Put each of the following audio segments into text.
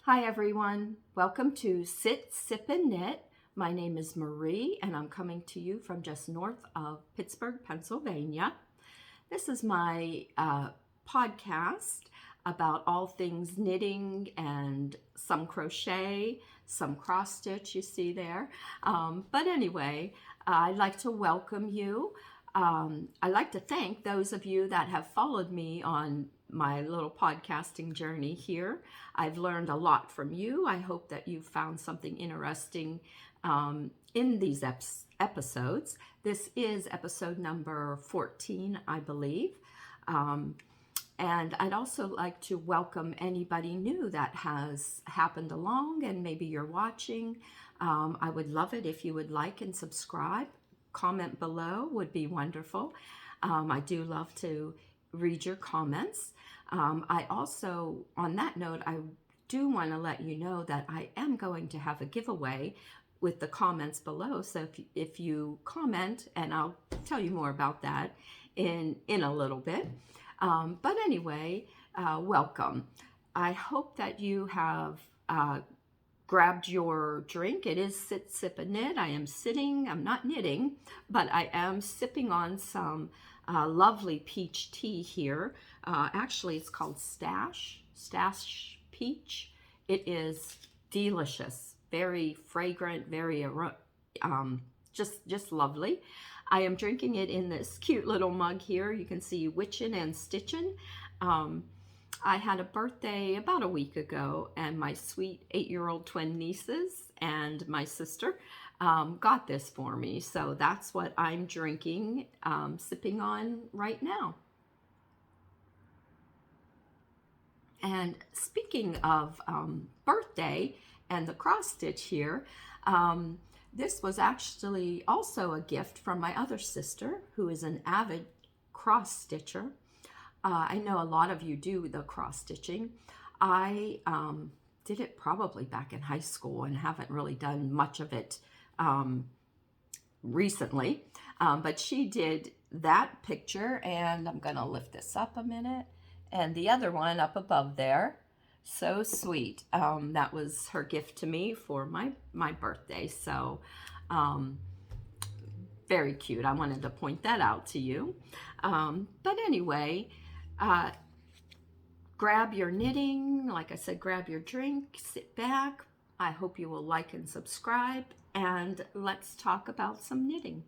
Hi everyone, welcome to Sitsipandknit. My name is Marie and I'm coming to you from just north of Pittsburgh, Pennsylvania. This is my podcast about all things knitting and some crochet, some cross stitch you see there. But anyway, I'd like to welcome you. I'd like to thank those of you that have followed me on my little podcasting journey here. I've learned a lot from you. I hope that you found something interesting in these episodes. This is episode number 14, I believe. And I'd also like to welcome anybody new that has happened along and maybe you're watching. I would love it if you would like and subscribe. Comment below would be wonderful. I do love to read your comments. I also, on that note, I do want to let you know that I am going to have a giveaway with the comments below. So if you comment, and I'll tell you more about that in a little bit. But anyway, welcome. I hope that you have grabbed your drink. It is Sitsipandknit. I am sitting, I'm not knitting, but I am sipping on some lovely peach tea here. Actually, it's called Stash Peach. It is delicious, very fragrant, very just lovely. I am drinking it in this cute little mug here. You can see witchin' and stitchin'. I had a birthday about a week ago, and my sweet 8-year-old twin nieces and my sister got this for me. So that's what I'm drinking, sipping on right now. And speaking of birthday and the cross stitch here, this was actually also a gift from my other sister, who is an avid cross stitcher. I know a lot of you do the cross stitching. I did it probably back in high school and haven't really done much of it recently. But she did that picture, and I'm going to lift this up a minute. And the other one up above there, so sweet. That was her gift to me for my birthday. So very cute. I wanted to point that out to you. But anyway, grab your knitting. Like I said, grab your drink, sit back. I hope you will like and subscribe, and let's talk about some knitting.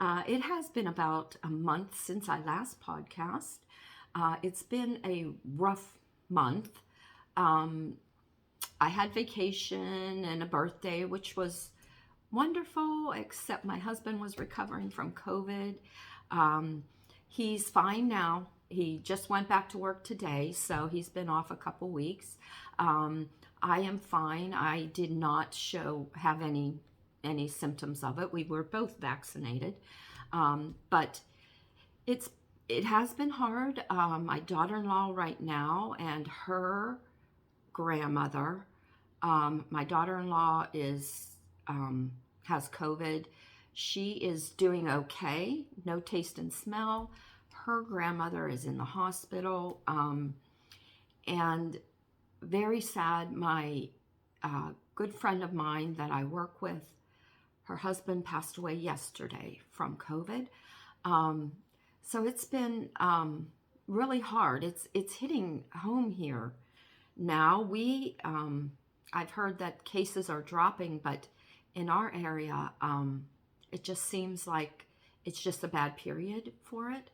It has been about a month since I last podcast. It's been a rough month. I had vacation and a birthday, which was wonderful, except my husband was recovering from COVID. He's fine now. He just went back to work today, so he's been off a couple weeks. I am fine. I did not have any symptoms of it. We were both vaccinated, but it has been hard. My daughter-in-law right now and her grandmother. My daughter-in-law has COVID. She is doing okay. No taste and smell. Her grandmother is in the hospital, and very sad. My good friend of mine that I work with, her husband passed away yesterday from COVID. So it's been really hard. It's hitting home here now. I've heard that cases are dropping, but in our area, it just seems like it's just a bad period for it.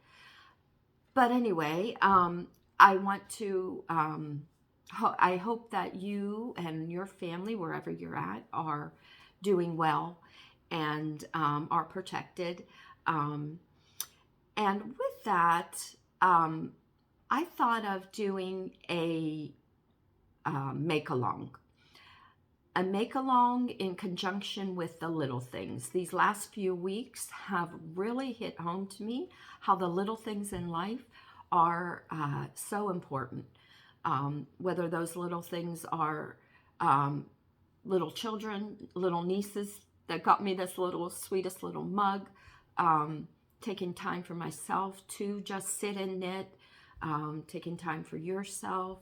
But anyway, I want to, I hope that you and your family, wherever you're at, are doing well and are protected. And with that, I thought of doing a make-along. A make-along in conjunction with the little things. These last few weeks have really hit home to me how the little things in life are so important. Whether those little things are little children, little nieces that got me this sweetest little mug, taking time for myself to just sit and knit, taking time for yourself,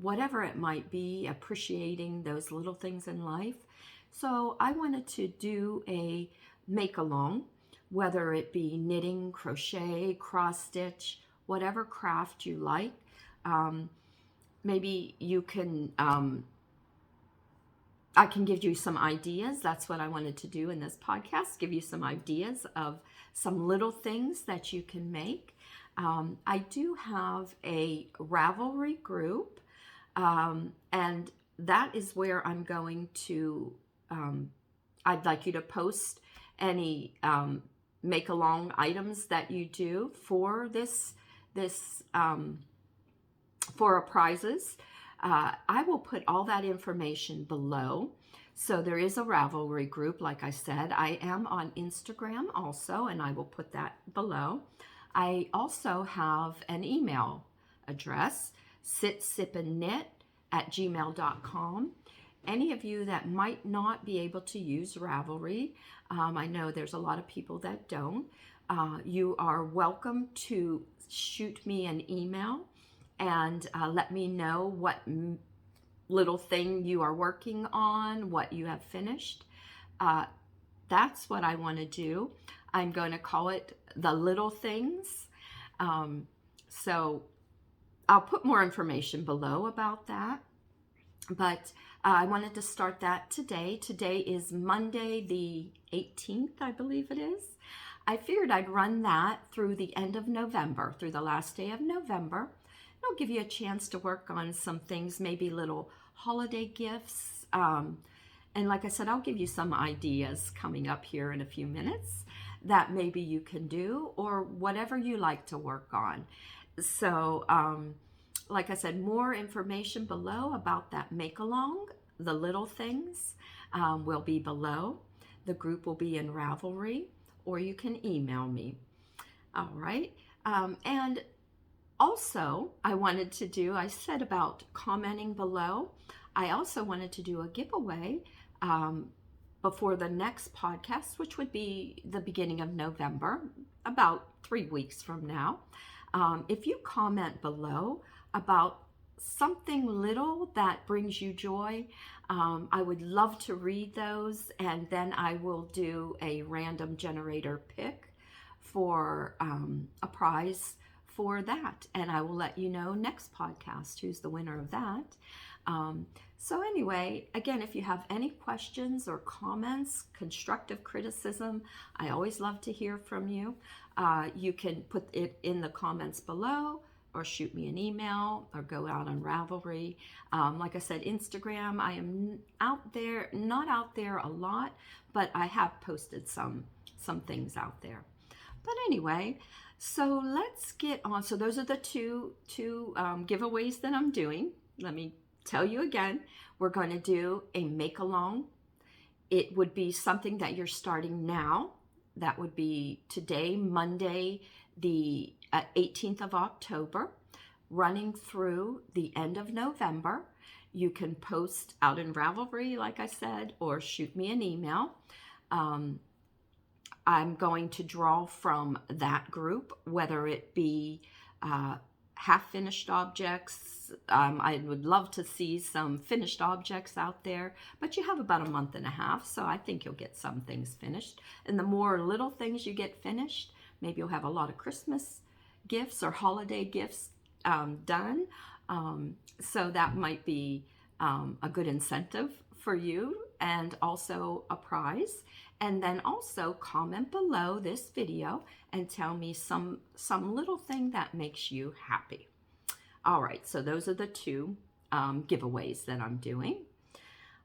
whatever it might be, appreciating those little things in life. So I wanted to do a make-along, whether it be knitting, crochet, cross-stitch, whatever craft you like. Maybe you can, I can give you some ideas. That's what I wanted to do in this podcast, give you some ideas of some little things that you can make. I do have a Ravelry group, and that is where I'm going to, I'd like you to post any make-along items that you do for for prizes. I will put all that information below. So there is a Ravelry group, like I said. I am on Instagram also, and I will put that below. I also have an email address, sitsipandknit@gmail.com. Any of you that might not be able to use Ravelry, I know there's a lot of people that don't, you are welcome to shoot me an email and let me know what little thing you are working on, what you have finished. That's what I want to do. I'm going to call it the little things. So I'll put more information below about that. But I wanted to start that today. Today is Monday the 18th, I believe it is. I figured I'd run that through the end of November, through the last day of November. It'll give you a chance to work on some things, maybe little holiday gifts. And like I said, I'll give you some ideas coming up here in a few minutes that maybe you can do, or whatever you like to work on. So, like I said, more information below about that make-along, the little things, will be below. The group will be in Ravelry, or you can email me. All right. And also, I wanted to do, I said about commenting below, I also wanted to do a giveaway before the next podcast, which would be the beginning of November, about 3 weeks from now. If you comment below about something little that brings you joy, I would love to read those, and then I will do a random generator pick for a prize for that, and I will let you know next podcast who's the winner of that. So anyway, again, if you have any questions or comments, constructive criticism, I always love to hear from you. You can put it in the comments below, or shoot me an email, or go out on Ravelry. Like I said, Instagram, I am out there, not out there a lot, but I have posted some things out there. But anyway, so let's get on. So those are the two giveaways that I'm doing. Let me tell you again, we're going to do a make-along. It would be something that you're starting now. That would be today, Monday, the 18th of October, running through the end of November. You can post out in Ravelry, like I said, or shoot me an email. I'm going to draw from that group, whether it be half-finished objects. I would love to see some finished objects out there, but you have about a month and a half, so I think you'll get some things finished. And the more little things you get finished, maybe you'll have a lot of Christmas gifts or holiday gifts done. So that might be a good incentive for you, and also a prize. And then also comment below this video and tell me some little thing that makes you happy. All right, so those are the two giveaways that I'm doing.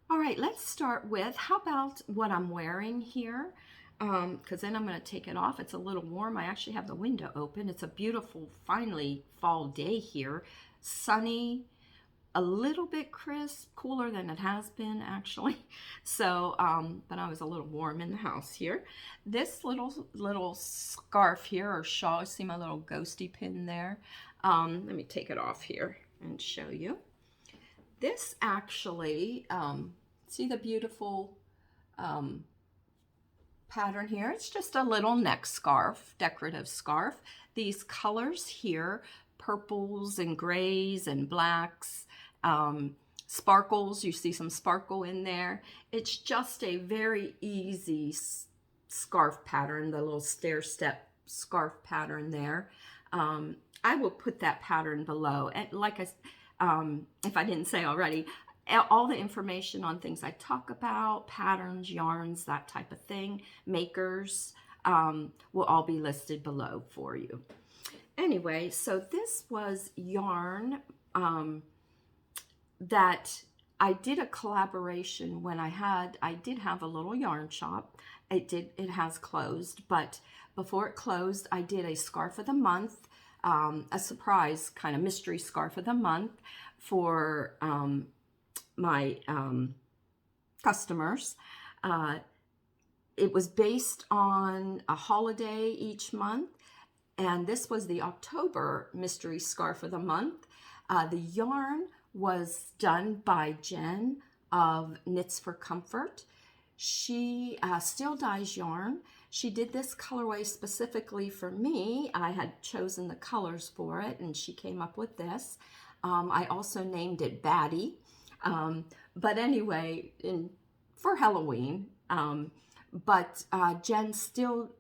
All right, let's start with, how about what I'm wearing here? Because then I'm going to take it off. It's a little warm. I actually have the window open. It's a beautiful, finally fall day here. Sunny, a little bit crisp, cooler than it has been actually. So, but I was a little warm in the house here. This little scarf here, or shawl, see my little ghosty pin there? Let me take it off here and show you. This actually, see the beautiful pattern here? It's just a little neck scarf, decorative scarf. These colors here purples and grays and blacks, sparkles. You see some sparkle in there. It's just a very easy scarf pattern, the little stair step scarf pattern there. I will put that pattern below. And like if I didn't say already, all the information on things I talk about, patterns, yarns, that type of thing, makers, will all be listed below for you. Anyway, so this was yarn that I did a collaboration when I did have a little yarn shop. It has closed, but before it closed, I did a scarf of the month, a surprise kind of mystery scarf of the month for my customers. It was based on a holiday each month, and this was the October mystery scarf of the month. The yarn was done by Jen of Knits for Comfort. She still dyes yarn. She did this colorway specifically for me. I had chosen the colors for it, and she came up with this. I also named it Baddie. But anyway, for Halloween. But Jen still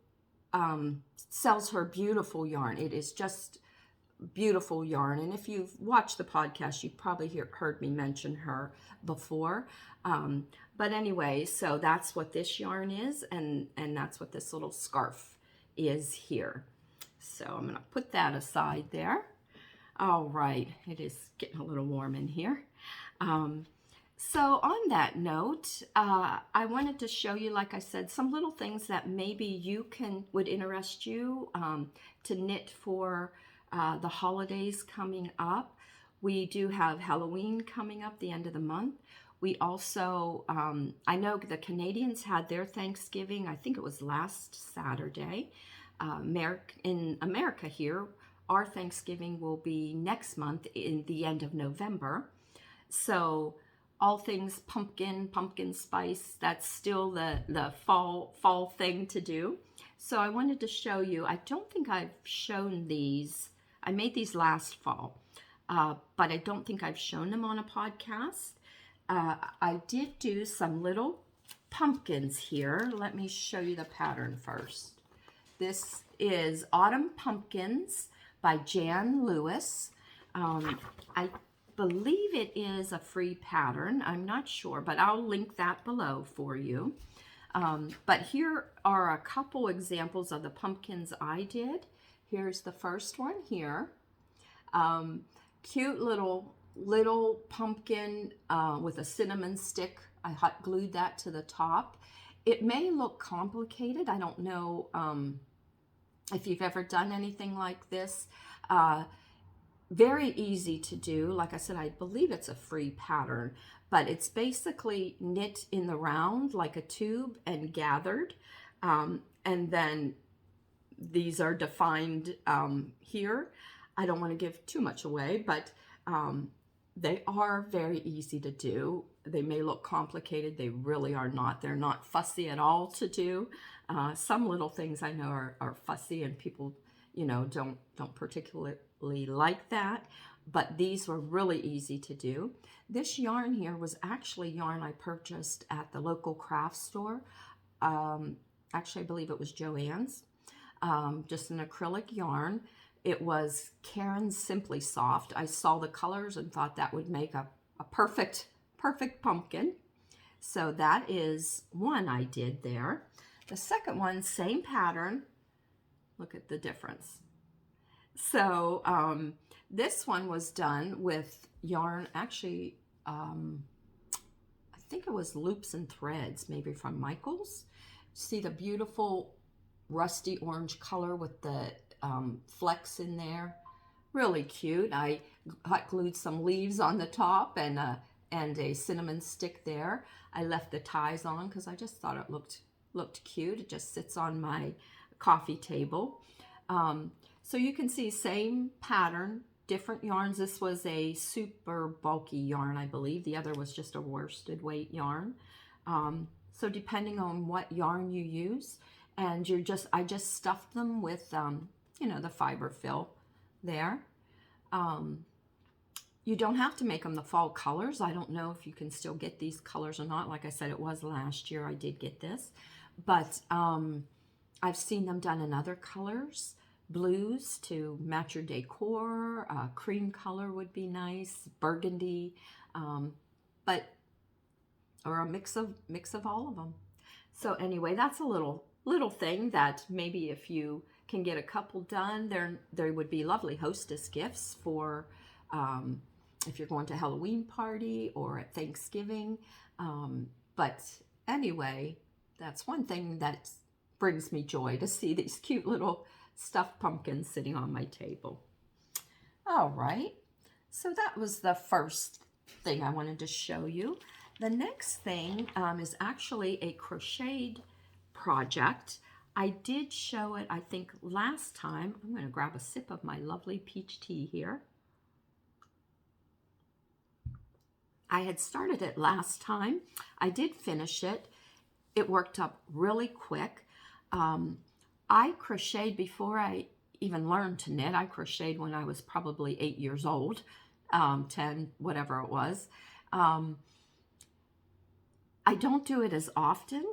sells her beautiful yarn. It is just beautiful yarn. And if you've watched the podcast, you've probably heard me mention her before. But anyway, so that's what this yarn is, and that's what this little scarf is here. So I'm going to put that aside there. All right, it is getting a little warm in here. So on that note, I wanted to show you, like I said, some little things that maybe would interest you to knit for the holidays coming up. We do have Halloween coming up the end of the month. We also, I know the Canadians had their Thanksgiving, I think it was last Saturday. In America here, our Thanksgiving will be next month in the end of November. So all things pumpkin spice, that's still the fall thing to do. So I wanted to show you, I don't think I've shown these. I made these last fall, but I don't think I've shown them on a podcast. I did do some little pumpkins here. Let me show you the pattern first. This is Autumn Pumpkins by Jan Lewis. I believe it is a free pattern. I'm not sure, but I'll link that below for you. But here are a couple examples of the pumpkins I did. Here's the first one here. Cute little pumpkin with a cinnamon stick. I hot glued that to the top. It may look complicated. I don't know if you've ever done anything like this. Very easy to do. Like I said, I believe it's a free pattern, but it's basically knit in the round like a tube and gathered. And then these are defined here. I don't want to give too much away, but they are very easy to do. They may look complicated. They really are not. They're not fussy at all to do. Some little things I know are fussy, and people, don't particularly like that. But these were really easy to do. This yarn here was actually yarn I purchased at the local craft store. Actually, I believe it was Joann's. Just an acrylic yarn. It was Caron Simply Soft. I saw the colors and thought that would make a perfect pumpkin. So that is one I did there. The second one, same pattern. Look at the difference. So this one was done with yarn, actually, I think it was Loops and Threads, maybe from Michaels. See the beautiful rusty orange color with the flecks in there. Really cute. I hot glued some leaves on the top and a cinnamon stick there. I left the ties on because I just thought it looked cute. It just sits on my coffee table. So you can see same pattern, different yarns. This was a super bulky yarn, I believe. The other was just a worsted weight yarn. So depending on what yarn you use, and I just stuffed them with, the fiber fill there. You don't have to make them the fall colors. I don't know if you can still get these colors or not. Like I said, it was last year I did get this. But I've seen them done in other colors. Blues to match your decor. Cream color would be nice. Burgundy. Or a mix of all of them. So anyway, that's a little thing that maybe if you can get a couple done, there would be lovely hostess gifts for if you're going to a Halloween party or at Thanksgiving. But anyway, that's one thing that brings me joy, to see these cute little stuffed pumpkins sitting on my table. All right, so that was the first thing I wanted to show you. The next thing is actually a crocheted project. I did show it, I think, last time. I'm going to grab a sip of my lovely peach tea here. I had started it last time. I did finish it. It worked up really quick. I crocheted before I even learned to knit. I crocheted when I was probably 8 years old, 10, whatever it was. I don't do it as often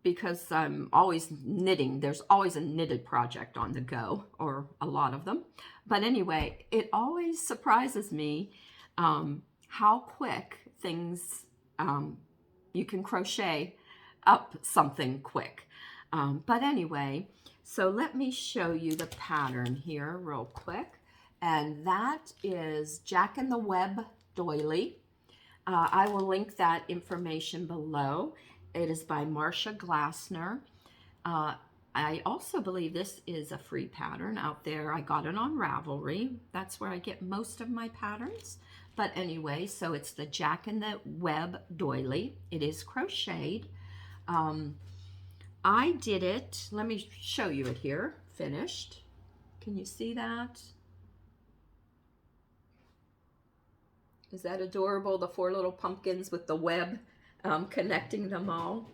because I'm always knitting. There's always a knitted project on the go, or a lot of them. But anyway, it always surprises me how quick things, you can crochet up something quick. But anyway, so let me show you the pattern here real quick. And that is Jack in the Web Doily. I will link that information below. It is by Marcia Glassner. I also believe this is a free pattern out there. I got it on Ravelry. That's where I get most of my patterns. But anyway, so it's the Jack in the Web Doily. It is crocheted. I did it, let me show you it here, finished. Can you see that? Is that adorable? The 4 little pumpkins with the web connecting them all.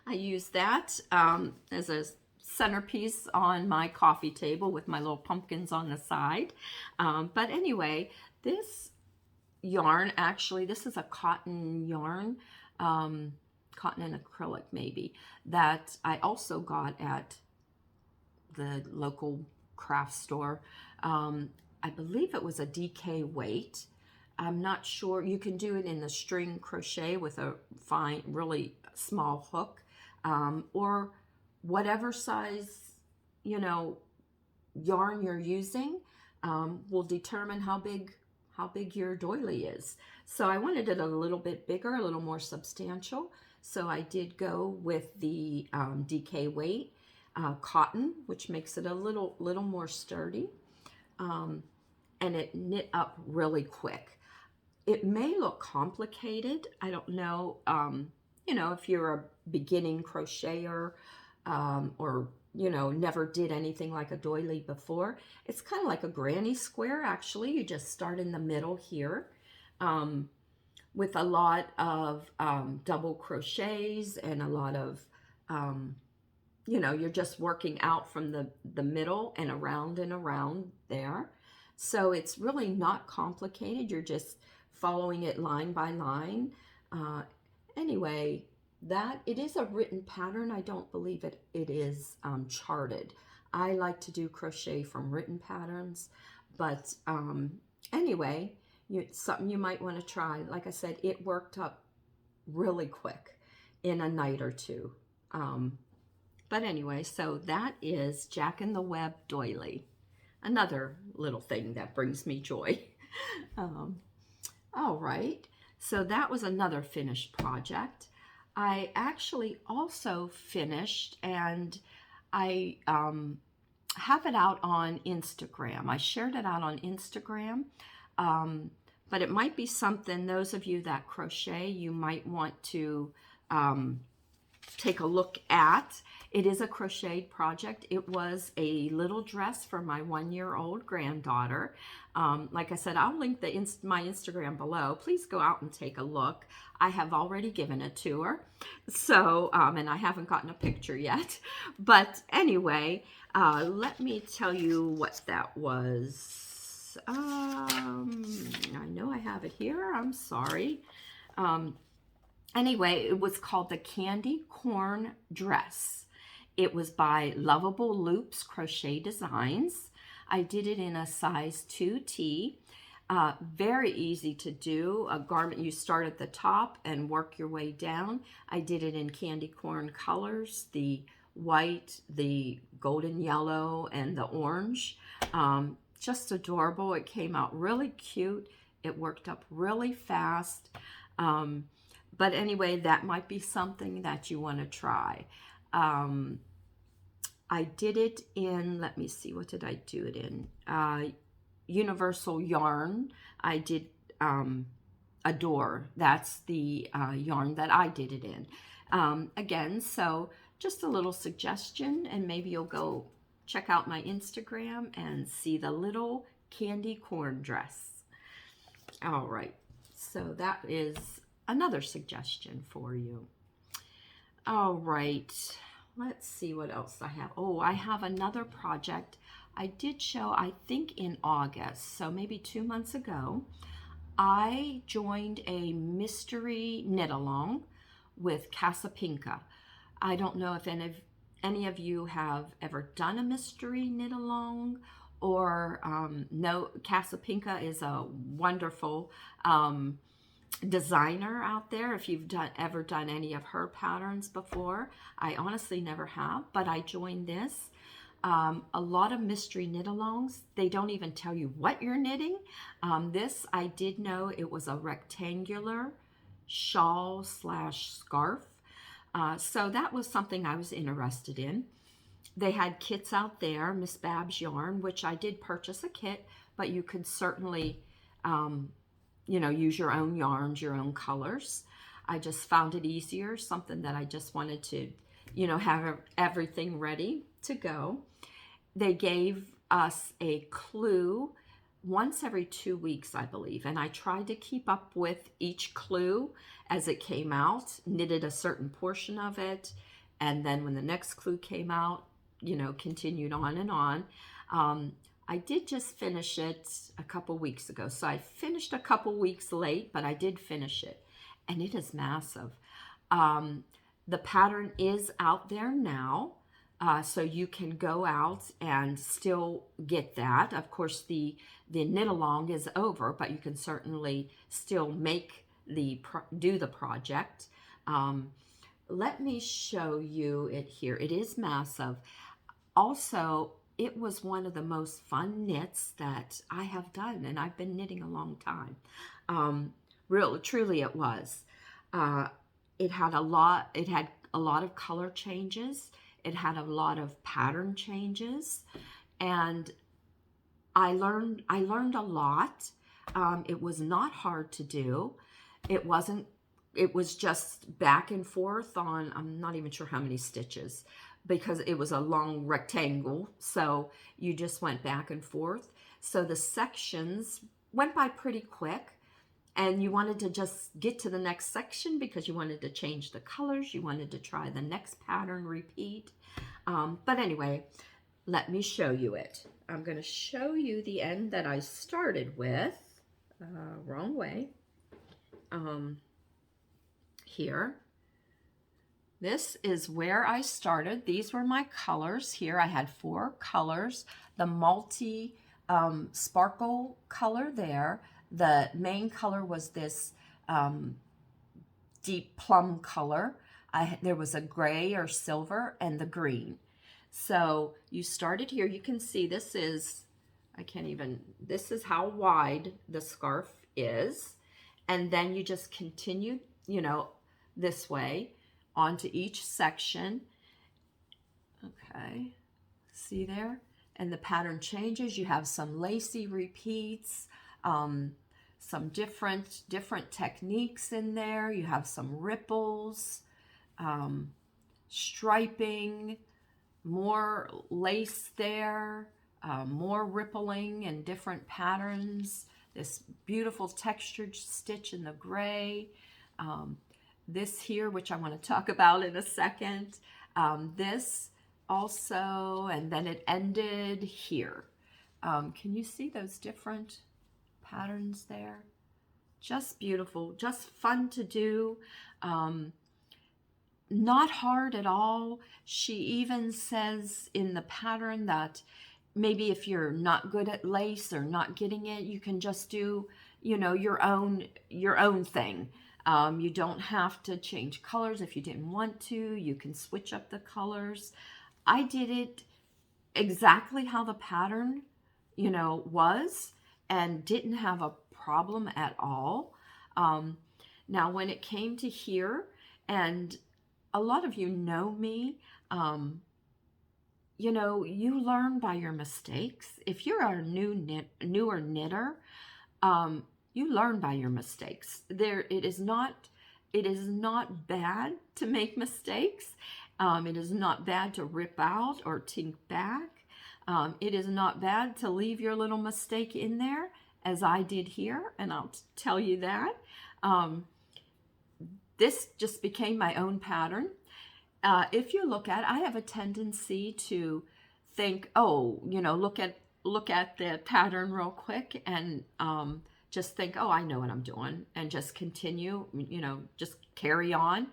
I used that as a centerpiece on my coffee table with my little pumpkins on the side. But anyway, this yarn, actually, this is a cotton yarn, cotton and acrylic maybe, that I also got at the local craft store. I believe it was a DK weight. I'm not sure. You can do it in the string crochet with a fine, really small hook, or whatever size, yarn you're using will determine how big your doily is. So I wanted it a little bit bigger, a little more substantial. So I did go with the DK weight cotton, which makes it a little more sturdy, and it knit up really quick. It may look complicated. I don't know, if you're a beginning crocheter or, never did anything like a doily before. It's kind of like a granny square, actually. You just start in the middle here with a lot of double crochets and a lot of, you're just working out from the middle and around there. So it's really not complicated. You're just following it line by line. Anyway, it is a written pattern. I don't believe it is charted. I like to do crochet from written patterns, but anyway, something you might want to try. Like I said, it worked up really quick in a night or two. But anyway, so that is Jack in the Web Doily. Another little thing that brings me joy. All right, so that was another finished project. I actually also finished, and I have it out on Instagram. I shared it out on Instagram, but it might be something, those of you that crochet, you might want to take a look at. It is a crocheted project. It was a little dress for my 1-year-old granddaughter. Like I said, I'll link my Instagram below. Please go out and take a look. I have already given it to her. So, and I haven't gotten a picture yet. But anyway, let me tell you what that was. I know I have it here. I'm sorry. Anyway, it was called the Candy Corn Dress. It was by Lovable Loops Crochet Designs. I did it in a size 2T. Very easy to do. A garment, you start at the top and work your way down. I did it in candy corn colors, the white, the golden yellow, and the orange. Just adorable. It came out really cute. It worked up really fast. But anyway, that might be something that you want to try. I did it in, let me see, what did I do it in? Universal Yarn. I did Adore. That's the yarn that I did it in. Again, so just a little suggestion, and maybe you'll go check out my Instagram and see the little candy corn dress. All right, so that is another suggestion for you. All right, let's see what else I have. Oh, I have another project I did show, I think in August, so maybe 2 months ago. I joined a mystery knit along with Casapinka. I don't know if any of you have ever done a mystery knit along, or no. Casapinka is a wonderful designer out there. If you've ever done any of her patterns before, I honestly never have, but I joined this. A lot of mystery knit alongs, they don't even tell you what you're knitting. This, I did know it was a rectangular shawl / scarf. So that was something I was interested in. They had kits out there, Miss Babs Yarn, which I did purchase a kit, but you could certainly, use your own yarns, your own colors. I just found it easier, something that I just wanted to, have everything ready to go. They gave us a clue once every 2 weeks, I believe, and I tried to keep up with each clue as it came out, knitted a certain portion of it, and then when the next clue came out, continued on and on. I did just finish it a couple weeks ago, so I finished a couple weeks late, but I did finish it, and it is massive. The pattern is out there now, so you can go out and still get that. Of course, the knit along is over, but you can certainly still do the project. Let me show you it here. It is massive. Also, it was one of the most fun knits that I have done, and I've been knitting a long time. Truly it was. It had a lot of color changes. It had a lot of pattern changes, and I learned a lot. It was not hard to do. It was just back and forth on, I'm not even sure how many stitches, because it was a long rectangle, so you just went back and forth. So the sections went by pretty quick, and you wanted to just get to the next section because you wanted to change the colors, you wanted to try the next pattern, repeat. But anyway, let me show you it. I'm going to show you the end that I started with. Wrong way. Here. This is where I started. These were my colors. Here I had 4 colors. The multi sparkle color there. The main color was this deep plum color. There was a gray or silver and the green. So you started here. You can see this is, this is how wide the scarf is. And then you just continue, this way onto each section. Okay, see there? And the pattern changes. You have some lacy repeats, some different techniques in there. You have some ripples, striping, more lace there, more rippling and different patterns. This beautiful textured stitch in the gray. This here, which I want to talk about in a second. This also, and then it ended here. Can you see those different patterns there? Just beautiful, just fun to do. Not hard at all. She even says in the pattern that maybe if you're not good at lace or not getting it, you can just do, you know, your own thing. You don't have to change colors if you didn't want to. You can switch up the colors. I did it exactly how the pattern, you know, was, and didn't have a problem at all. Now, when it came to here, and a lot of you know me, you know, you learn by your mistakes. If you're a newer knitter, you learn by your mistakes. It is not bad to make mistakes. It is not bad to rip out or tink back. It is not bad to leave your little mistake in there, as I did here, and I'll tell you that. This just became my own pattern. If you look at it, I have a tendency to think, oh, you know, look at the pattern real quick and just think, oh, I know what I'm doing, and just continue, you know, just carry on.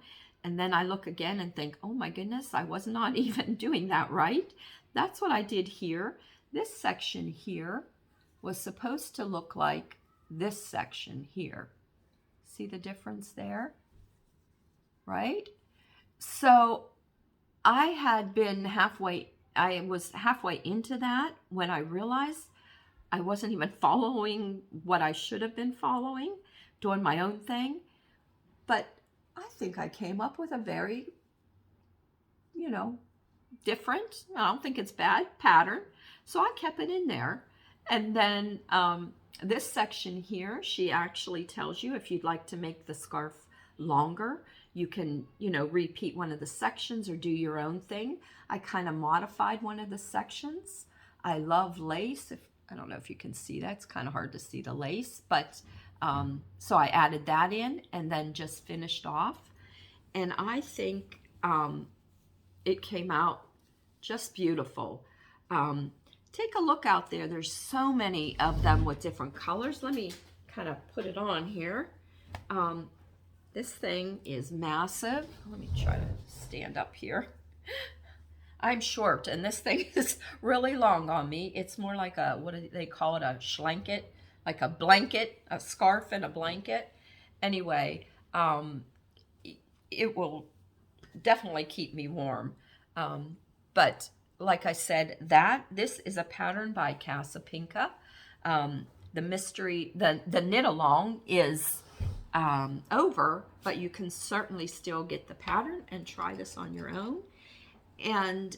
And then I look again and think, oh my goodness, I was not even doing that right. That's what I did here. This section here was supposed to look like this section here. See the difference there? Right? So I was halfway into that when I realized I wasn't even following what I should have been following, doing my own thing. But I think I came up with a very, you know, different, I don't think it's bad, pattern. So I kept it in there. And then this section here, she actually tells you if you'd like to make the scarf longer, you can, you know, repeat one of the sections or do your own thing. I kind of modified one of the sections. I love lace. I don't know if you can see that. It's kind of hard to see the lace, but so I added that in and then just finished off. And I think it came out just beautiful. Take a look out there. There's so many of them with different colors. Let me kind of put it on here. This thing is massive. Let me try to stand up here. I'm short, and this thing is really long on me. It's more like a, what do they call it, a schlanket, like a blanket, a scarf and a blanket. Anyway, it will definitely keep me warm. But like I said, this is a pattern by Casapinka. The mystery, the knit along is over, but you can certainly still get the pattern and try this on your own. And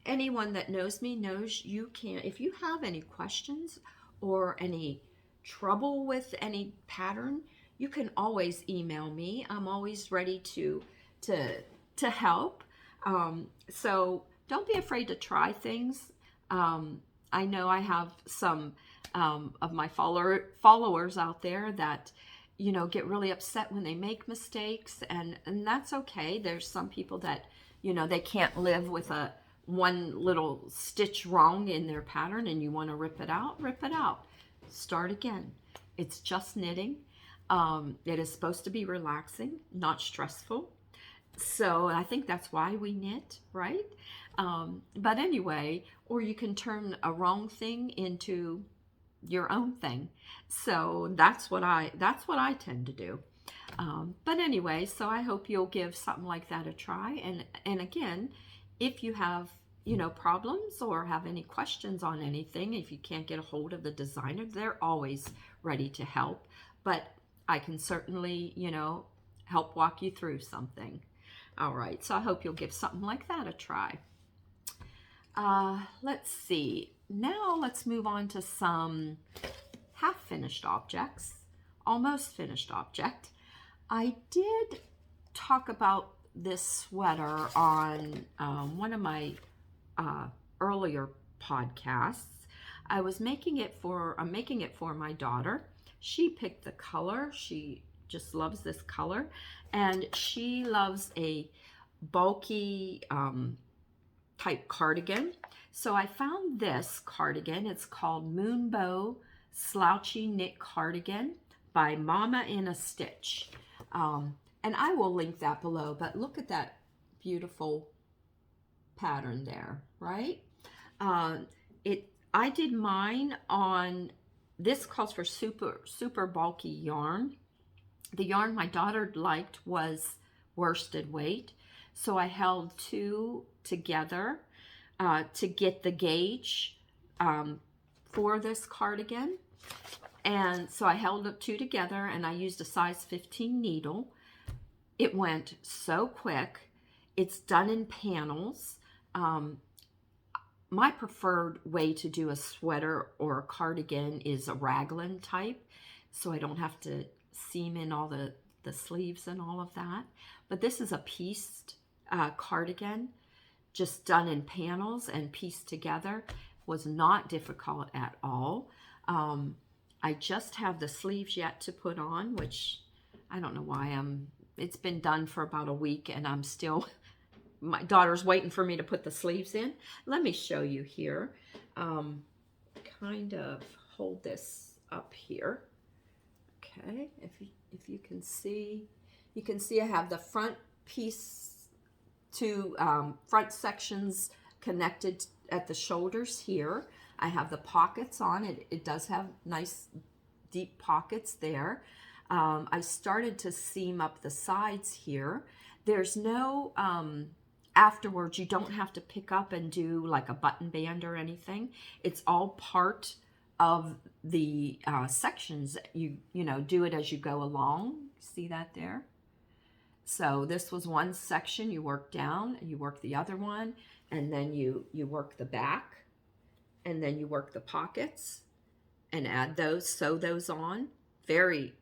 anyone that knows me knows you can, if you have any questions or any trouble with any pattern, you can always email me. I'm always ready to help. So don't be afraid to try things. I know I have some of my followers out there that, you know, get really upset when they make mistakes, and that's okay. There's some people that, you know, they can't live with one little stitch wrong in their pattern, and you want to rip it out, start again. It's just knitting. It is supposed to be relaxing, not stressful. So I think that's why we knit, right? But anyway, or you can turn a wrong thing into your own thing. So that's what I tend to do. But anyway, so I hope you'll give something like that a try. And again, if you have, you know, problems or have any questions on anything, if you can't get a hold of the designer, they're always ready to help. But I can certainly, you know, help walk you through something. All right, so I hope you'll give something like that a try. Let's see. Now let's move on to some half-finished objects, almost finished object. I did talk about this sweater on one of my earlier podcasts. I'm making it for my daughter. She picked the color. She just loves this color, and she loves a bulky type cardigan. So I found this cardigan. It's called Moonbow Slouchy Knit Cardigan by Mama in a Stitch. And I will link that below, but look at that beautiful pattern there, right? I did mine on, this calls for super bulky yarn. The yarn my daughter liked was worsted weight, so I held 2 together to get the gauge for this cardigan. And so I held up 2 together, and I used a size 15 needle. It went so quick. It's done in panels. My preferred way to do a sweater or a cardigan is a raglan type, so I don't have to seam in all the sleeves and all of that. But this is a pieced cardigan, just done in panels and pieced together. Was not difficult at all. I just have the sleeves yet to put on, which I don't know why it's been done for about a week and I'm still, my daughter's waiting for me to put the sleeves in. Let me show you here. Kind of hold this up here. Okay, if you can see, I have the front piece to front sections connected at the shoulders here. I have the pockets on it. It does have nice deep pockets there. I started to seam up the sides here. There's no, afterwards, you don't have to pick up and do like a button band or anything. It's all part of the sections. You know, do it as you go along. See that there? So this was one section. You work down, you work the other one, and then you work the back, and then you work the pockets and add those, sew those on. Very,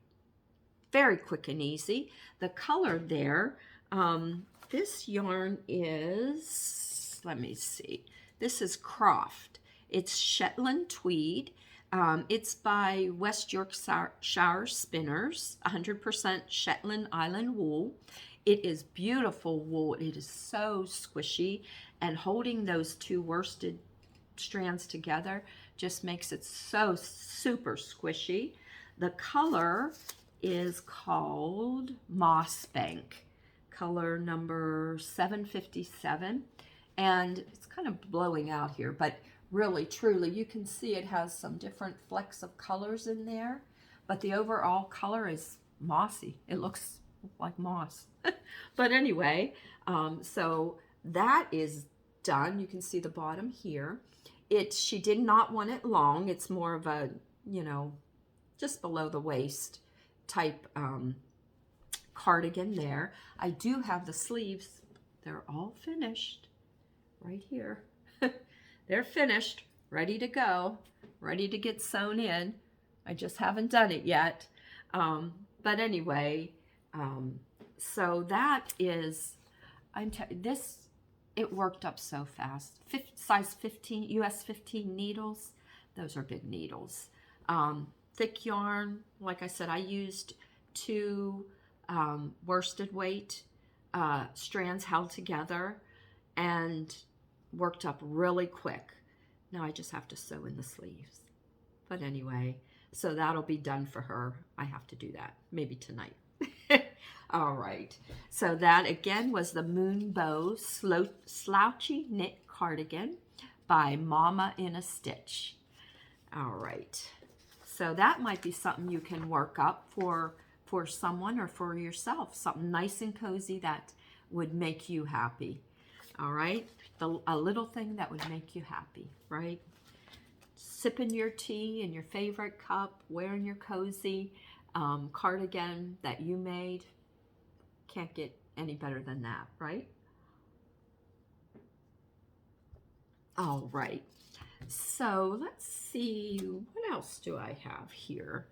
very quick and easy. The color there, this yarn is, let me see, this is Croft. It's Shetland Tweed. It's by West Yorkshire Spinners, 100% Shetland Island wool. It is beautiful wool. It is so squishy, and holding those 2 worsted strands together just makes it so super squishy. The color is called Mossbank, color number 757, and it's kind of blowing out here, but really truly you can see it has some different flecks of colors in there, but the overall color is mossy. It looks like moss. But anyway, so that is done. You can see the bottom here. She did not want it long. It's more of a, you know, just below the waist type cardigan there. I do have the sleeves. They're all finished right here. They're finished, ready to go, ready to get sewn in. I just haven't done it yet. But anyway, so that is, it worked up so fast. Size 15, US 15 needles. Those are big needles. Thick yarn. Like I said, I used 2 worsted weight strands held together and worked up really quick. Now I just have to sew in the sleeves. But anyway, so that'll be done for her. I have to do that maybe tonight. All right, so that again was the Moonbow Slouchy Knit Cardigan by Mama in a Stitch. All right, so that might be something you can work up for someone or for yourself, something nice and cozy that would make you happy. All right, a little thing that would make you happy, right? Sipping your tea in your favorite cup, wearing your cozy cardigan that you made. Can't get any better than that, right? All right, so let's see, what else do I have here?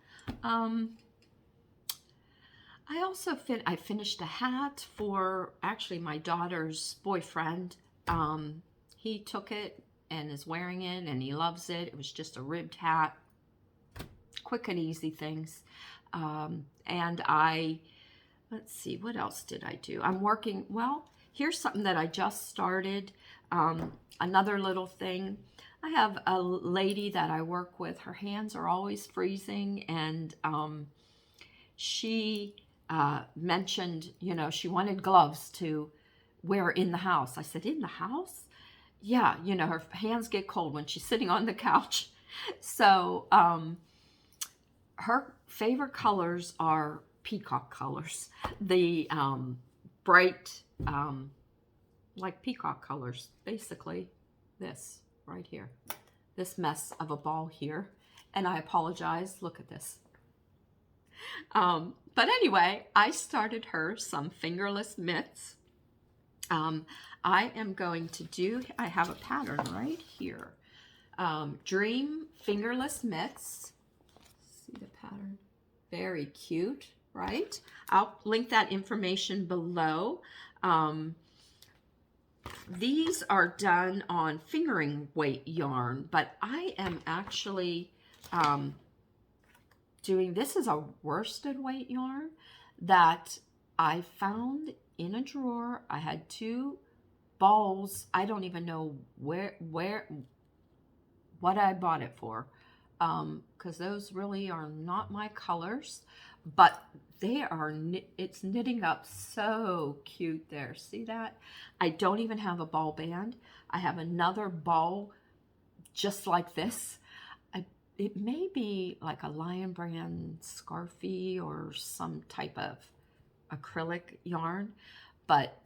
I also I finished a hat for actually my daughter's boyfriend. He took it and is wearing it and he loves it. It was just a ribbed hat, quick and easy things. And let's see, what else did I do? I'm working, well, here's something that I just started. Another little thing, I have a lady that I work with. Her hands are always freezing, and she mentioned, you know, she wanted gloves to wear in the house. I said, in the house? Yeah, you know, her hands get cold when she's sitting on the couch. So her favorite colors are peacock colors. The bright, like peacock colors, basically this right here. This mess of a ball here. And I apologize, look at this. But anyway, I started her some fingerless mitts. I am going to do, I have a pattern right here. Dream fingerless mitts. See the pattern? Very cute, right? I'll link that information below. These are done on fingering weight yarn, but I am actually doing, this is a worsted weight yarn that I found in a drawer. I had 2 balls. I don't even know what I bought it for, because those really are not my colors, but they are, it's knitting up so cute there. See that? I don't even have a ball band. I have another ball just like this. It may be like a Lion Brand Scarfie or some type of acrylic yarn, but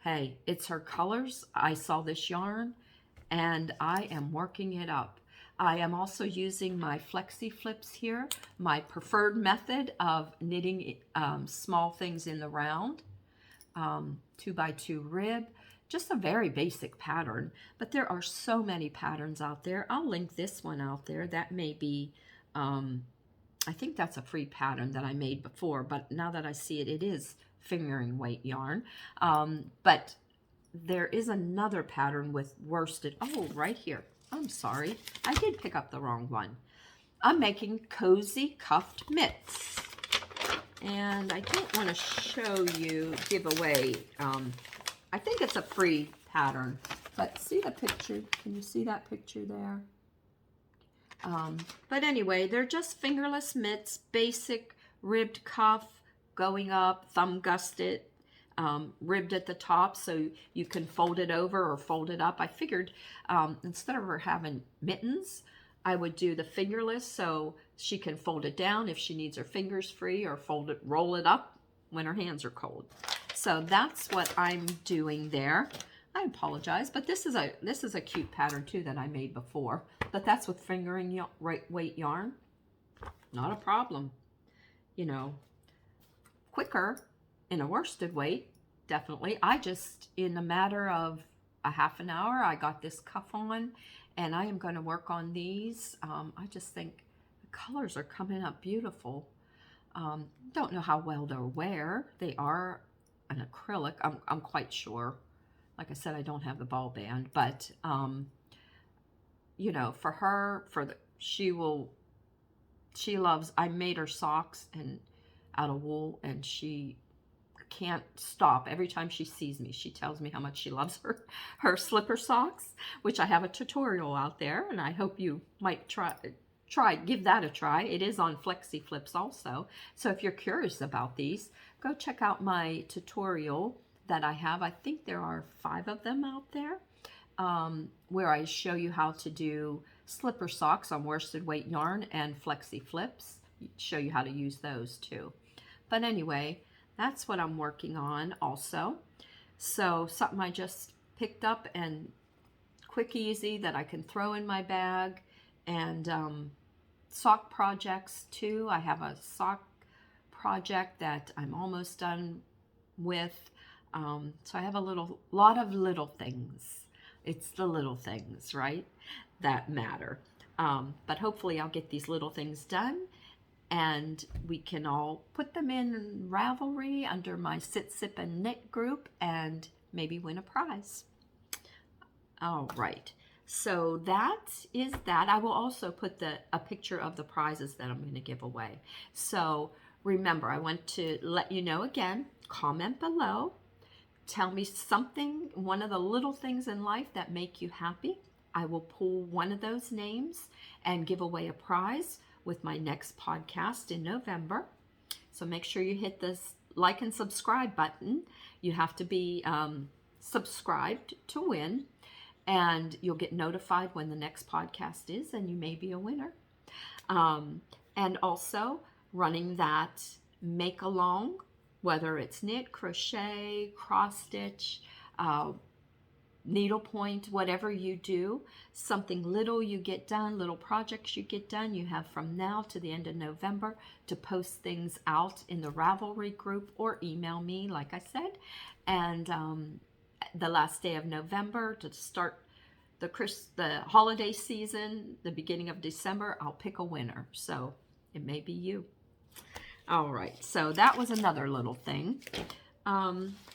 hey, it's her colors. I saw this yarn and I am working it up. I am also using my Flexi Flips here, my preferred method of knitting small things in the round, 2x2 rib, just a very basic pattern, but there are so many patterns out there. I'll link this one out there. That may be, I think that's a free pattern that I made before, but now that I see it, it is fingering weight yarn. But there is another pattern with worsted, oh, right here. I'm sorry, I did pick up the wrong one. I'm making cozy cuffed mitts. And I don't want to show you, give away, I think it's a free pattern, but see the picture? Can you see that picture there? But anyway, they're just fingerless mitts, basic ribbed cuff, going up, thumb gusted, ribbed at the top so you can fold it over or fold it up. I figured instead of her having mittens, I would do the fingerless so she can fold it down if she needs her fingers free, or fold it, roll it up when her hands are cold. So that's what I'm doing there. I apologize, but this is a cute pattern too that I made before. But that's with fingering weight yarn. Not a problem. You know, quicker in a worsted weight, definitely. I just, in a matter of a half an hour, I got this cuff on, and I am going to work on these. I just think the colors are coming up beautiful. Don't know how well they'll wear. They are an acrylic, I'm quite sure. Like I said, I don't have the ball band, but you know, for her, she loves, I made her socks and out of wool, and she can't stop. Every time she sees me, she tells me how much she loves her slipper socks, which I have a tutorial out there, and I hope you might give that a try. It is on Flexi Flips also. So if you're curious about these, go check out my tutorial that I have. I think there are 5 of them out there, where I show you how to do slipper socks on worsted weight yarn and Flexi Flips. Show you how to use those too. But anyway, that's what I'm working on also. So something I just picked up and quick, easy, that I can throw in my bag. And sock projects too. I have a sock project that I'm almost done with. So I have a lot of little things. It's the little things, right, that matter. But hopefully I'll get these little things done, and we can all put them in Ravelry under my Sitsipandknit group and maybe win a prize. All right. So that is that. I will also put a picture of the prizes that I'm going to give away. So remember, I want to let you know again, comment below, tell me something, one of the little things in life that make you happy. I will pull one of those names and give away a prize with my next podcast in November. So make sure you hit this like and subscribe button. You have to be subscribed to win, and you'll get notified when the next podcast is, and you may be a winner. And also running that make along, whether it's knit, crochet, cross stitch, needlepoint, whatever you do, something little you get done, little projects you get done, you have from now to the end of November to post things out in the Ravelry group or email me, like I said. And the last day of November to start the holiday season, the beginning of December, I'll pick a winner. So it may be you. All right, so that was another little thing.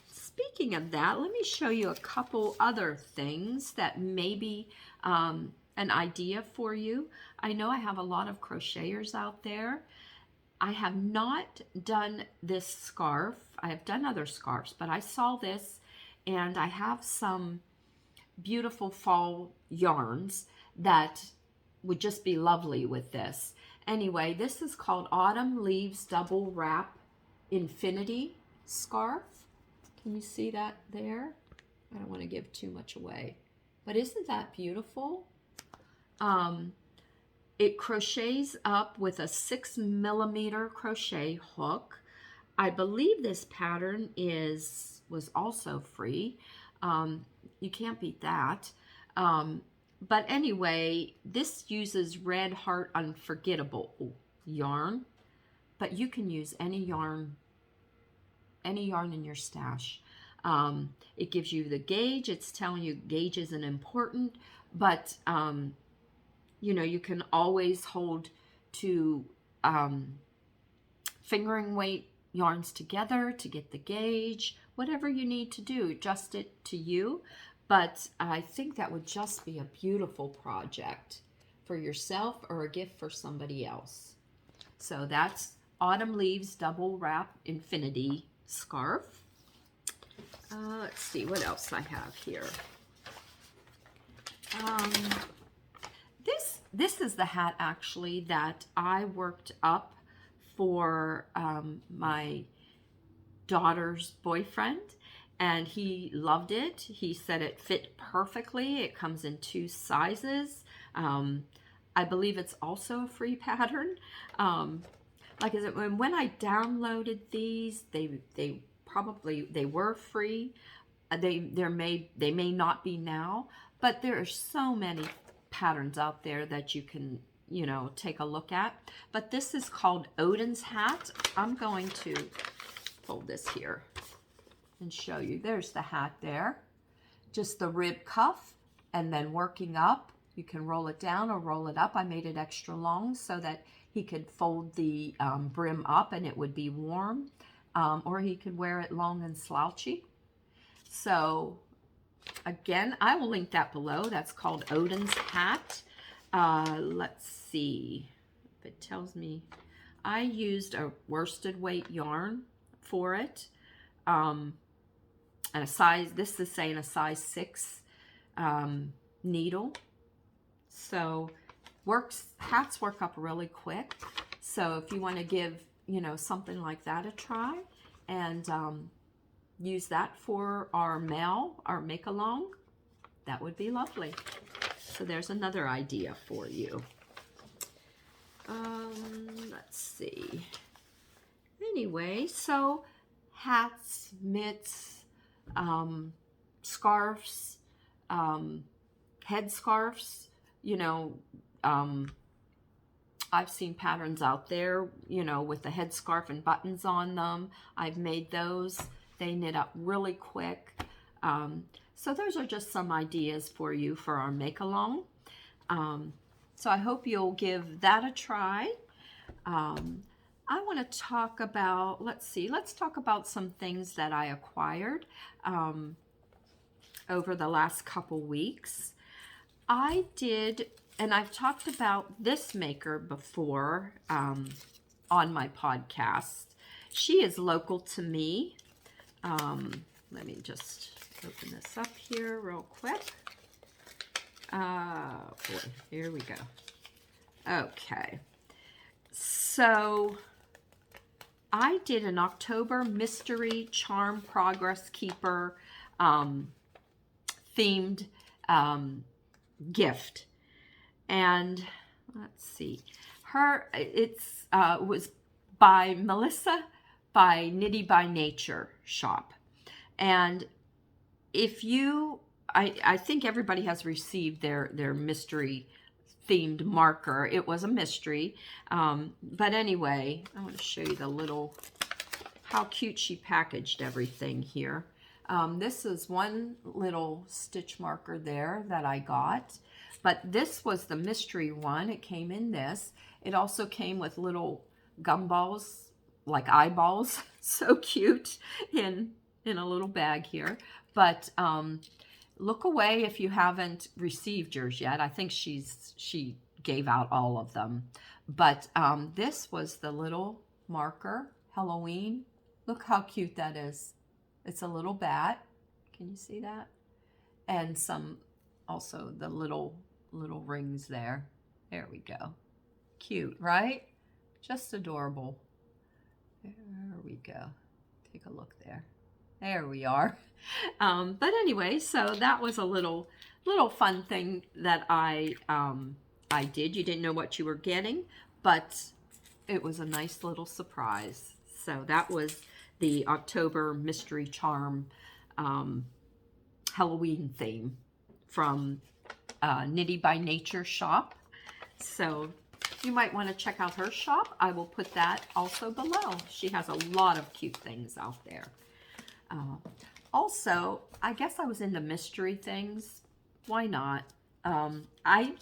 Speaking of that, let me show you a couple other things that may be an idea for you. I know I have a lot of crocheters out there. I have not done this scarf. I have done other scarves, but I saw this, and I have some beautiful fall yarns that would just be lovely with this. Anyway, this is called Autumn Leaves Double Wrap Infinity Scarf. Can you see that there? I don't want to give too much away, but isn't that beautiful? It crochets up with a 6mm crochet hook. I believe this pattern was also free. You can't beat that. But anyway, this uses Red Heart Unforgettable yarn, but you can use any yarn in your stash. It gives you the gauge. It's telling you gauge isn't important, but you know, you can always hold to fingering weight yarns together to get the gauge. Whatever you need to do, adjust it to you. But I think that would just be a beautiful project for yourself or a gift for somebody else. So that's Autumn Leaves Double Wrap Infinity Scarf. Let's see what else I have here. This is the hat actually that I worked up for my daughter's boyfriend, and he loved it. He said it fit perfectly. It comes in 2 sizes. I believe it's also a free pattern. Like I said, when I downloaded these, they were free. They may not be now, but there are so many patterns out there that you can, you know, take a look at. But this is called Odin's hat. I'm going to fold this here and show you. There's the hat there. Just the rib cuff, and then working up. You can roll it down or roll it up. I made it extra long so that he could fold the brim up and it would be warm. Or he could wear it long and slouchy. So again, I will link that below. That's called Odin's hat. Let's see if it tells me. I used a worsted weight yarn for it. And a size, this is saying a size 6 needle. So hats work up really quick. So if you want to give, you know, something like that a try, and use that for our make along, that would be lovely. So there's another idea for you. Let's see. Anyway, so hats, mitts, scarves, head scarves, you know, I've seen patterns out there, you know, with the headscarf and buttons on them. I've made those. They knit up really quick. So those are just some ideas for you for our make-along. So I hope you'll give that a try. I want to talk about, let's talk about some things that I acquired over the last couple weeks. I did, and I've talked about this maker before on my podcast. She is local to me. let me just open this up here real quick. Boy, here we go. Okay, so I did an October Mystery Charm Progress Keeper themed gift, and let's see, was by Melissa by Knitty by Nature shop. And if you, I think everybody has received their mystery themed marker. It was a mystery, but anyway, I want to show you the little, how cute she packaged everything here. This is one little stitch marker there that I got, but this was the mystery one. It came in this. It also came with little gumballs, like eyeballs, so cute, in a little bag here. But look away if you haven't received yours yet. I think she gave out all of them. But this was the little marker, Halloween. Look how cute that is. It's a little bat. Can you see that? And some, also the little rings there. There we go. Cute, right? Just adorable. There we go. Take a look there. There we are. But anyway, so that was a little fun thing that I did. You didn't know what you were getting, but it was a nice little surprise. So that was the October Mystery Charm Halloween theme from Knitty by Nature shop. So you might want to check out her shop. I will put that also below. She has a lot of cute things out there. Also, I guess I was into mystery things. Why not? I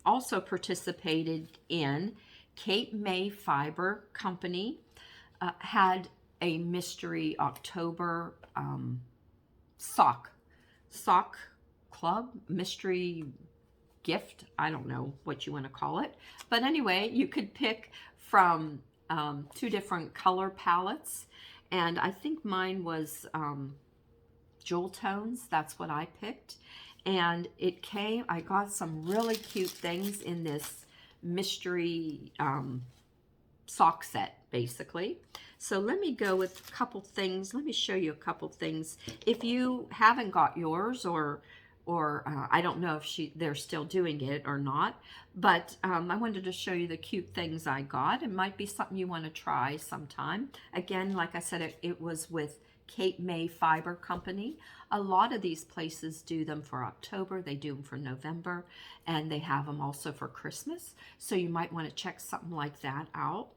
also participated in Cape May Fiber Company. Had a mystery October sock club, mystery gift. I don't know what you want to call it. But anyway, you could pick from 2 different color palettes. And I think mine was jewel tones. That's what I picked. And it came, I got some really cute things in this mystery sock set, basically. So let me go with a couple things. Let me show you a couple things. If you haven't got yours, or I don't know if they're still doing it or not, but I wanted to show you the cute things I got. It might be something you want to try sometime. Again, like I said, it was with Cape May Fiber Company. A lot of these places do them for October, they do them for November, and they have them also for Christmas. So you might want to check something like that out.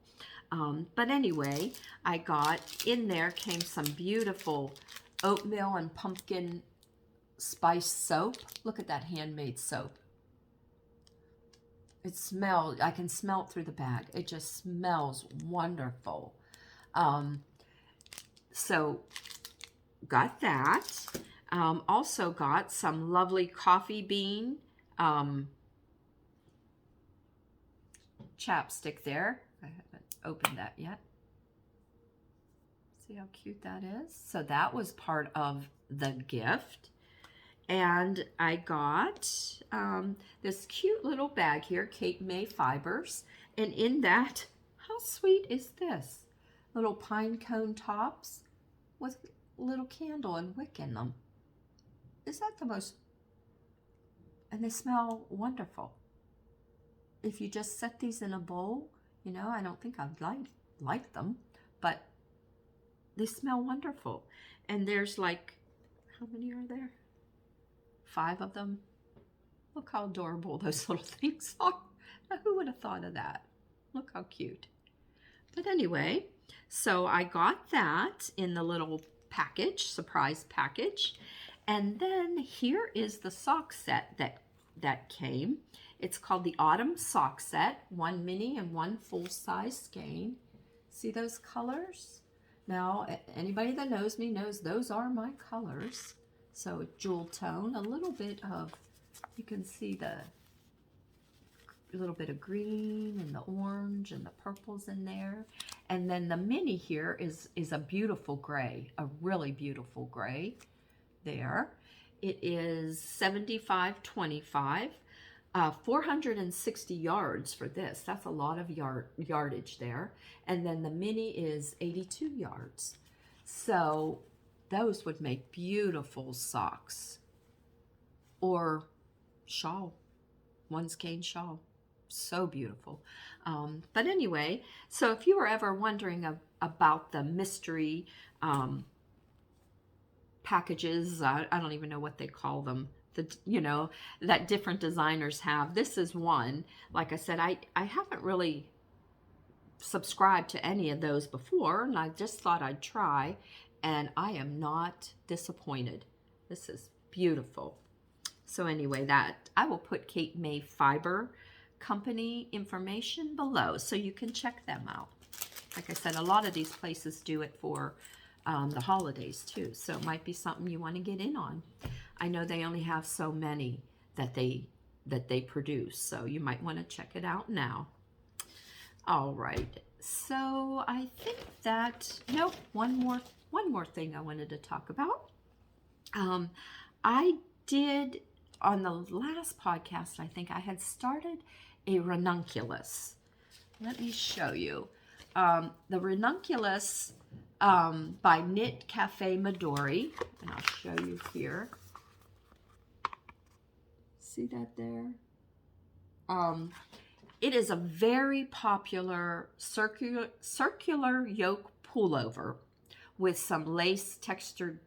But anyway, I got, in there came some beautiful oatmeal and pumpkin spice soap. Look at that handmade soap. It smells, I can smell it through the bag. It just smells wonderful. So got that. Also got some lovely coffee bean chapstick there. I haven't opened that yet. See how cute that is? So that was part of the gift. And I got this cute little bag here, Cape May Fibers. And in that, how sweet is this? Little pine cone tops with a little candle and wick in them. Is that the most... And they smell wonderful. If you just set these in a bowl, you know, I don't think I'd like them, but they smell wonderful. And there's like, how many are there? 5 of them. Look how adorable those little things are. Now, who would have thought of that? Look how cute. But anyway, so I got that in the little package, surprise package. And then here is the sock set that came. It's called the Autumn Sock Set, 1 mini and 1 full-size skein. See those colors? Now, anybody that knows me knows those are my colors. So jewel tone, a little bit of, you can see a little bit of green and the orange and the purples in there. And then the mini here is a beautiful gray, a really beautiful gray there. It is 75.25, 460 yards for this. That's a lot of yardage there. And then the mini is 82 yards. So those would make beautiful socks or shawl, one skein shawl. So beautiful. But anyway, so if you were ever wondering about the mystery packages, I don't even know what they call them, that different designers have. This is one. Like I said, I haven't really subscribed to any of those before, and I just thought I'd try, and I am not disappointed. This is beautiful. So anyway, that I will put Cape May Fiber Company information below so you can check them out. Like I said, a lot of these places do it for the holidays too, so it might be something you want to get in on. I know they only have so many that they produce, so you might want to check it out now. All right, so I think that, nope, one more thing I wanted to talk about. I did, on the last podcast, I think I had started a ranunculus. Let me show you. The ranunculus by Knit Cafe Midori, and I'll show you here. See that there? It is a very popular circular yoke pullover with some lace textured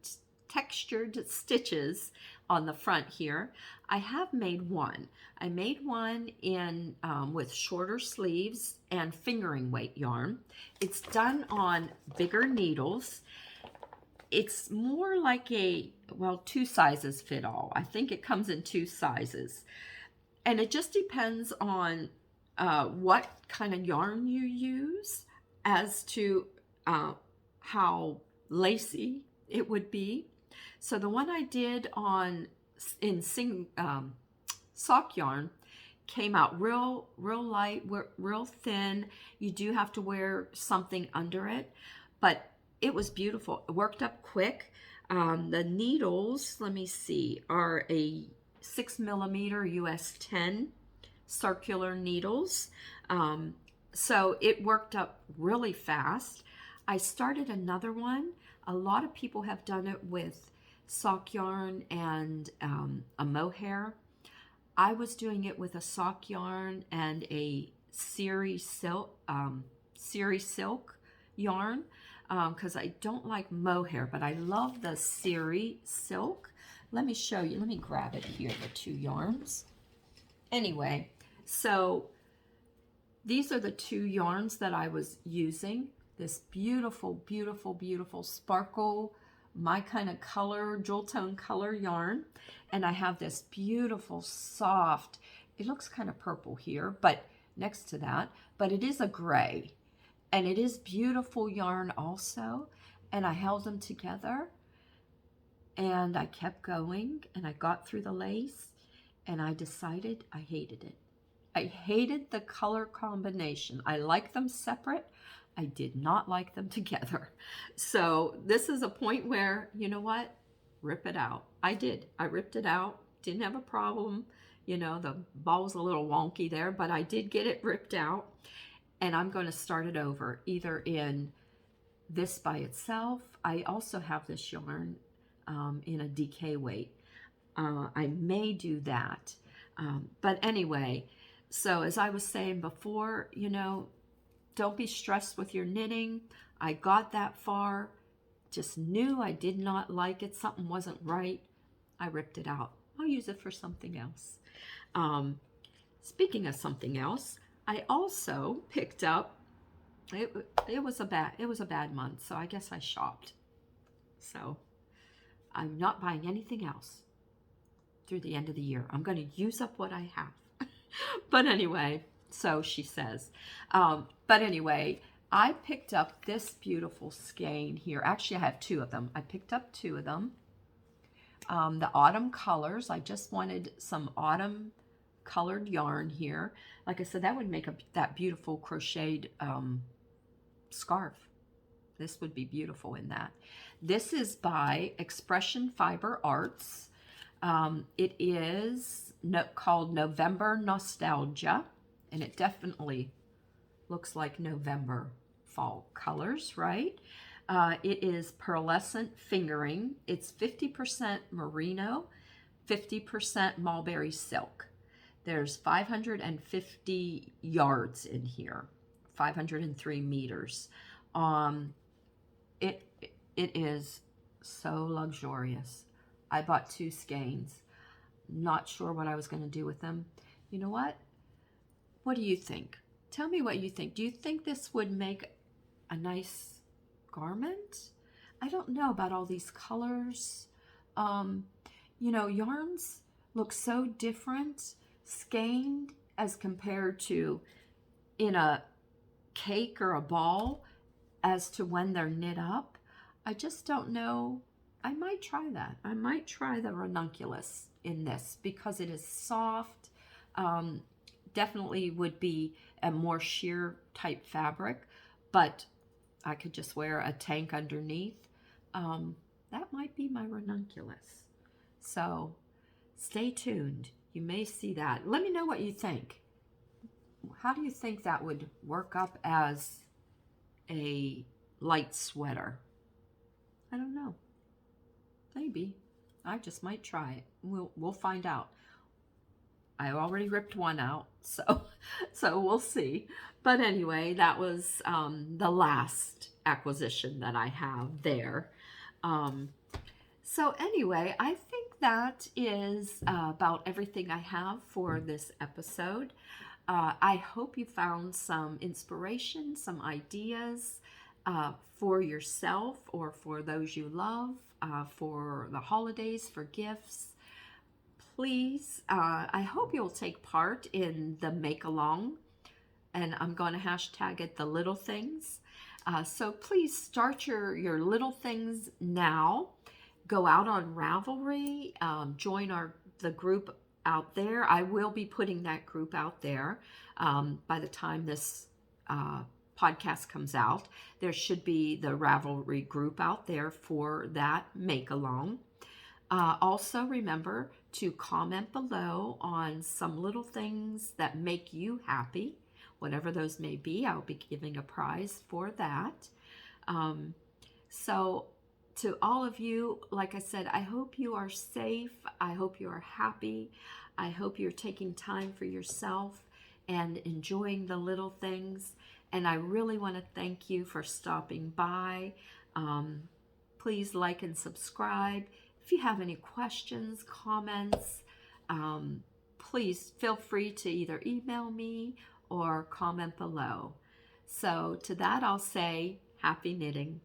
stitches on the front here. I have made one. I made one in with shorter sleeves and fingering weight yarn. It's done on bigger needles. It's more like well, 2 sizes fit all. I think it comes in 2 sizes. And it just depends on what kind of yarn you use as to how lacy it would be. So the one I did in sock yarn came out real light, real thin. You do have to wear something under it, but it was beautiful. It worked up quick. The needles, let me see, are a 6mm US 10 circular needles. So it worked up really fast. I started another one. A lot of people have done it with sock yarn and a mohair. I was doing it with a sock yarn and a Siri silk yarn because I don't like mohair, but I love the Siri silk. Let me show you. Let me grab it here, the 2 yarns. Anyway, so these are the 2 yarns that I was using. This beautiful, beautiful, beautiful sparkle, my kind of color, jewel tone color yarn. And I have this beautiful, soft, it looks kind of purple here, but next to that, but it is a gray. And it is beautiful yarn also. And I held them together and I kept going and I got through the lace and I decided I hated it. I hated the color combination. I like them separate. I did not like them together. So this is a point where, you know what? Rip it out. I did. I ripped it out. Didn't have a problem. You know, the ball's a little wonky there, but I did get it ripped out. And I'm going to start it over, either in this by itself. I also have this yarn in a DK weight. I may do that. But anyway, so as I was saying before, you know, don't be stressed with your knitting. I got that far, just knew I did not like it. Something wasn't right. I ripped it out. I'll use it for something else. Speaking of something else, I also picked up, it was a bad month, so I guess I shopped. So I'm not buying anything else through the end of the year. I'm going to use up what I have. But anyway, so she says. But anyway, I picked up this beautiful skein here. Actually, I have 2 of them. I picked up 2 of them. The autumn colors. I just wanted some autumn colored yarn here. Like I said, that would make that beautiful crocheted scarf. This would be beautiful in that. This is by Expression Fiber Arts. It is called November Nostalgia, and it definitely looks like November fall colors, right? It is pearlescent fingering. It's 50% merino, 50% mulberry silk. There's 550 yards in here, 503 meters. It is so luxurious. I bought 2 skeins. Not sure what I was going to do with them. You know what? What do you think? Tell me what you think. Do you think this would make a nice garment? I don't know about all these colors. You know, yarns look so different skeined as compared to in a cake or a ball as to when they're knit up. I just don't know. I might try that. I might try the Ranunculus in this because it is soft. Definitely would be a more sheer type fabric, but I could just wear a tank underneath. That might be my Ranunculus. So stay tuned. You may see that. Let me know what you think. How do you think that would work up as a light sweater? I don't know. Maybe. I just might try it. We'll find out. I already ripped one out, so we'll see. But anyway, that was the last acquisition that I have there. So anyway, I think that is about everything I have for this episode. I hope you found some inspiration, some ideas for yourself or for those you love, for the holidays, for gifts. Please, I hope you'll take part in the make-along, and I'm going to hashtag it the little things. So please start your little things now. Go out on Ravelry, join the group out there. I will be putting that group out there by the time this podcast comes out. There should be the Ravelry group out there for that make-along. Also remember to comment below on some little things that make you happy, whatever those may be. I'll be giving a prize for that. So to all of you, like I said, I hope you are safe. I hope you are happy. I hope you're taking time for yourself and enjoying the little things. And I really want to thank you for stopping by. Please like and subscribe. If you have any questions, comments, please feel free to either email me or comment below. So to that, I'll say happy knitting.